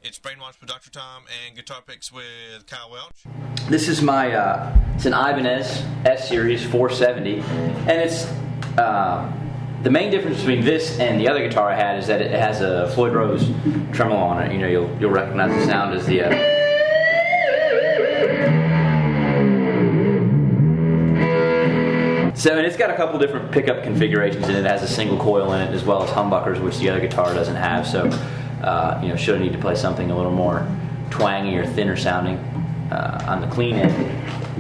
It's Brainwash with Dr. Tom and Guitar Picks with Kyle Welch. This is my, it's an Ibanez S-Series 470, and it's, the main difference between this and the other guitar I had is that it has a Floyd Rose tremolo on it. You know, you'll recognize the sound as the, So, and it's got a couple different pickup configurations in it. It has a single coil in it as well as humbuckers, which the other guitar doesn't have, so you know, should I need to play something a little more twangy or thinner sounding on the clean end,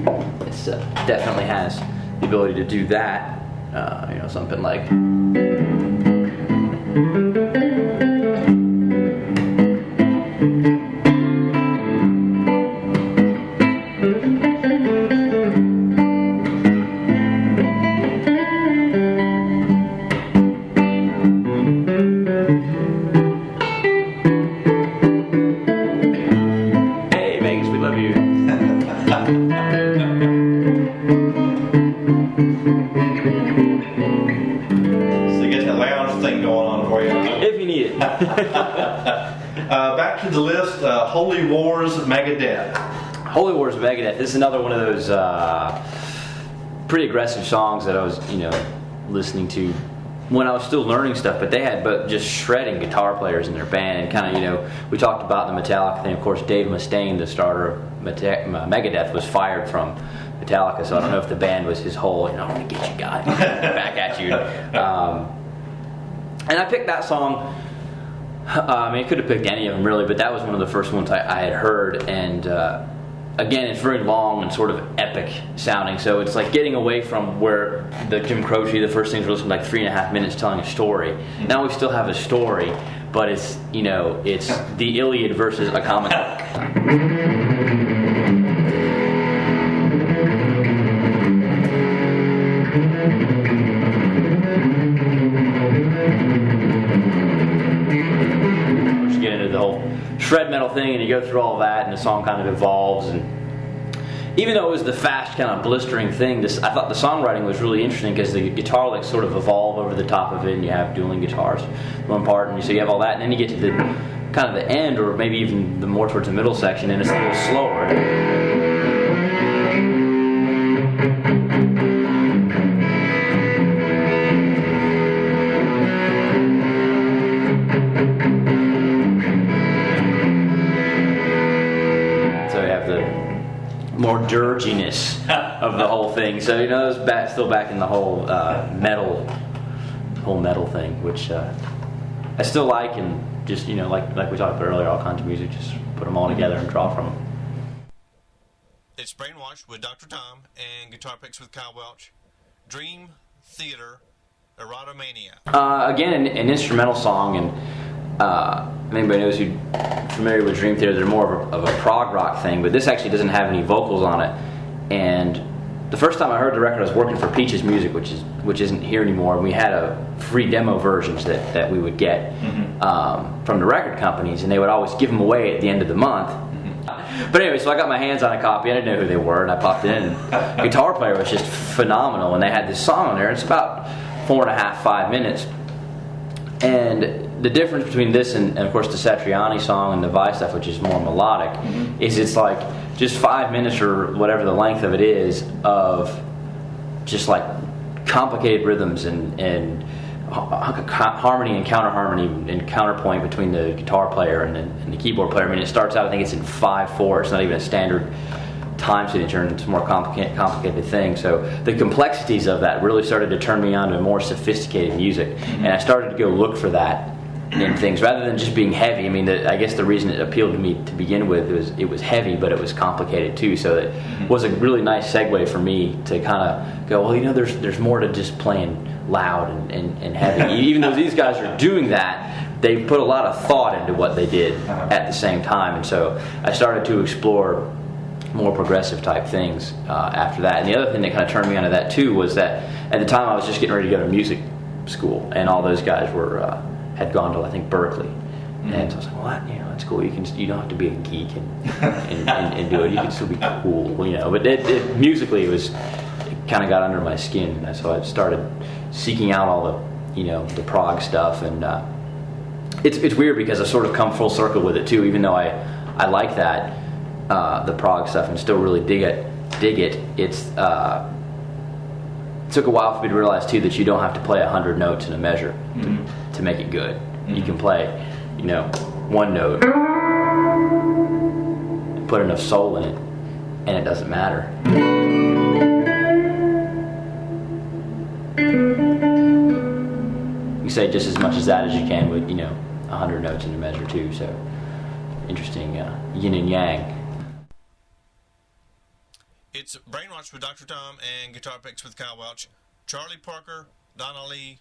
it definitely has the ability to do that. You know, something like. Back to the list, Holy Wars Megadeth. Holy Wars Megadeth. This is another one of those pretty aggressive songs that I was, you know, listening to when I was still learning stuff. But they had just shredding guitar players in their band, and kind of, you know, we talked about the Metallica thing. Of course, Dave Mustaine, the starter of Megadeth, was fired from Metallica, so I don't know if the band was his whole, you know, I'm gonna get you guys back at you. And I picked that song. I mean, I could have picked any of them really, but that was one of the first ones I had heard. And again, it's very long and sort of epic sounding. So it's like getting away from where the Jim Croce, the first things were listening like 3.5 minutes telling a story. Now we still have a story, but it's, you know, it's the Iliad versus a comic book. The whole shred metal thing, and you go through all that, and the song kind of evolves. And even though it was the fast, kind of blistering thing, I thought the songwriting was really interesting because the guitar licks sort of evolve over the top of it, and you have dueling guitars, one part, and so you have all that, and then you get to the kind of the end, or maybe even the more towards the middle section, and it's a little slower. More dirginess of the whole thing. So, you know, it's still back in the whole metal thing, which I still like, and just, you know, like we talked about earlier, all kinds of music, just put them all together and draw from them. It's Brainwash with Dr. Tom and Guitar Picks with Kyle Welch. Dream Theater Erotomania. Again, an instrumental song, and anybody knows who's familiar with Dream Theater, they're more of a prog rock thing, but this actually doesn't have any vocals on it. And the first time I heard the record, I was working for Peaches Music, which isn't here anymore, and we had free demo versions that we would get from the record companies, and they would always give them away at the end of the month. But anyway, so I got my hands on a copy. I didn't know who they were, and I popped it in. The guitar player was just phenomenal, and they had this song on there. It's about 4.5, 5 minutes. And the difference between this and of course the Satriani song and the Vice stuff, which is more melodic, is it's like just 5 minutes or whatever the length of it is of just like complicated rhythms and harmony and counter harmony and counterpoint between the guitar player and the keyboard player. I mean, it starts out, I think it's in 5/4. It's not even a standard time signature, and it's a more complicated thing. So the complexities of that really started to turn me on to more sophisticated music, and I started to go look for that in things rather than just being heavy. I mean, I guess the reason it appealed to me to begin with was it was heavy, but it was complicated too. So it was a really nice segue for me to kind of go, well, you know, there's more to just playing loud and heavy. Even though these guys are doing that, they put a lot of thought into what they did at the same time. And so I started to explore more progressive type things after that. And the other thing that kind of turned me onto that too was that at the time I was just getting ready to go to music school, and all those guys had gone to, I think, Berkeley. And so I was like, well, that's cool. You don't have to be a geek and do it. You can still be cool, you know. But musically, it kind of got under my skin, and so I started seeking out all the, you know, the prog stuff, and it's weird because I sort of come full circle with it too. Even though I like that the prog stuff and still really dig it. It's it took a while for me to realize too that you don't have to play 100 notes in a measure to make it good. You can play, one note and put enough soul in it, and it doesn't matter. You say just as much as that as you can with 100 notes in a measure too. So interesting, yin and yang. It's Brainwashed with Dr. Tom and guitar picks with Kyle Welch, Charlie Parker, Donna Lee,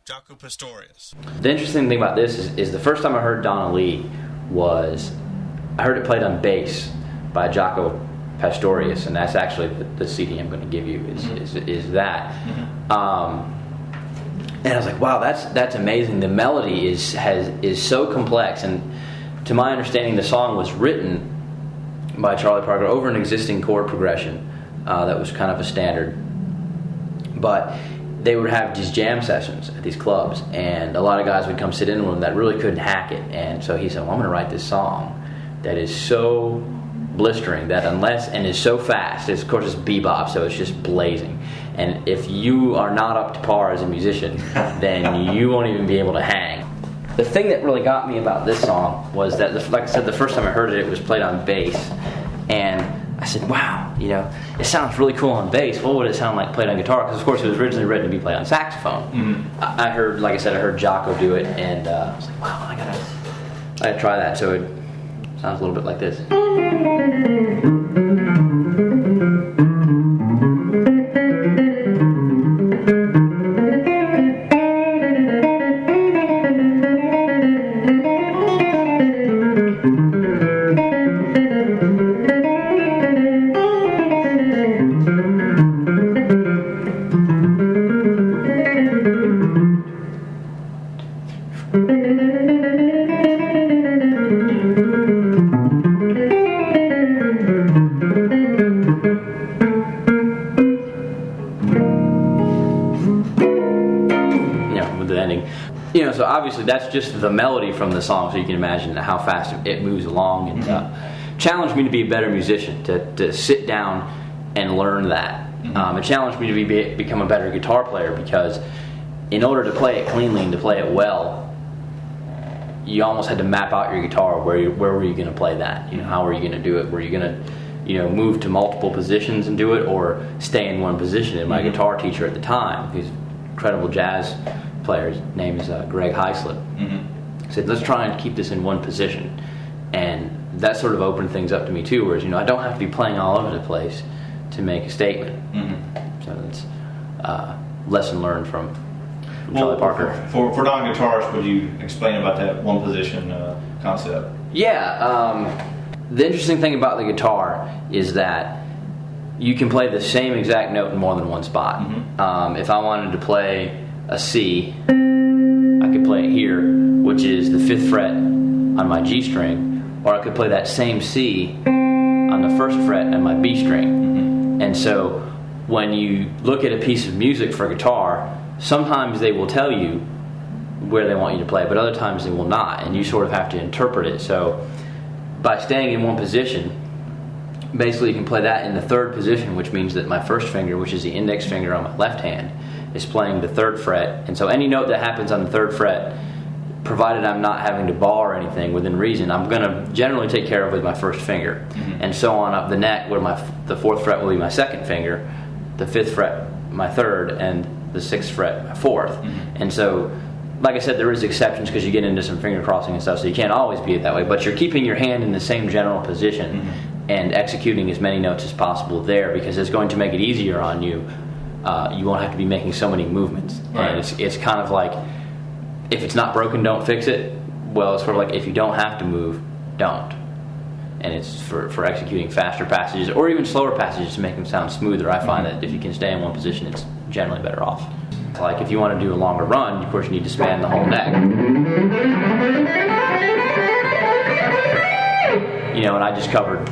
Jaco Pastorius. The interesting thing about this is the first time I heard Donna Lee was I heard it played on bass by Jaco Pastorius, and that's actually the CD I'm going to give you is that. And I was like, wow, that's amazing. The melody is so complex, and to my understanding, the song was written by Charlie Parker over an existing chord progression that was kind of a standard. But they would have these jam sessions at these clubs, and a lot of guys would come sit in with them that really couldn't hack it. And so he said, well, I'm going to write this song that is so blistering that and is so fast. Of course, it's bebop, so it's just blazing. And if you are not up to par as a musician, then you won't even be able to hang. The thing that really got me about this song was that, like I said, the first time I heard it, it was played on bass. And I said, wow, it sounds really cool on bass. What would it sound like played on guitar? Because, of course, it was originally written to be played on saxophone. I heard Jaco do it, and I was like, wow, I gotta try that. So it sounds a little bit like this. So obviously that's just the melody from the song, so you can imagine how fast it moves along, and challenged me to be a better musician, to sit down and learn that. It challenged me to become a better guitar player, because in order to play it cleanly and to play it well, you almost had to map out your guitar. Where were you going to play that? How were you going to do it? Were you going to move to multiple positions and do it, or stay in one position? And my guitar teacher at the time, who's an incredible jazz player, his name is Greg Heislip, said, let's try and keep this in one position. And that sort of opened things up to me too, whereas I don't have to be playing all over the place to make a statement. So that's lesson learned from Charlie Parker. For non-guitarists, would you explain about that one position concept? Yeah, the interesting thing about the guitar is that you can play the same exact note in more than one spot. If I wanted to play a C, I could play it here, which is the 5th fret on my G string, or I could play that same C on the 1st fret on my B string. And so when you look at a piece of music for guitar, sometimes they will tell you where they want you to play, but other times they will not, and you sort of have to interpret it. So by staying in one position, basically you can play that in the 3rd position, which means that my 1st finger, which is the index finger on my left hand, is playing the 3rd fret. And so any note that happens on the 3rd fret, provided I'm not having to bar anything within reason, I'm going to generally take care of with my 1st finger. And so on up the neck, where the 4th fret will be my 2nd finger, the 5th fret my 3rd, and the 6th fret my 4th. And so, like I said, there is exceptions because you get into some finger crossing and stuff, so you can't always be it that way, but you're keeping your hand in the same general position and executing as many notes as possible there, because it's going to make it easier on you. You won't have to be making so many movements. Right. And it's kind of like, if it's not broken, don't fix it. Well, it's sort of like, if you don't have to move, don't. And it's for executing faster passages or even slower passages to make them sound smoother. I find that if you can stay in one position, it's generally better off. Like if you want to do a longer run, of course you need to span the whole neck. And I just covered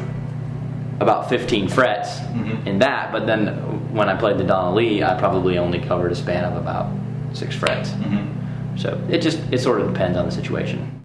about 15 frets in that, but then when I played the Donna Lee, I probably only covered a span of about 6 frets. So it sort of depends on the situation.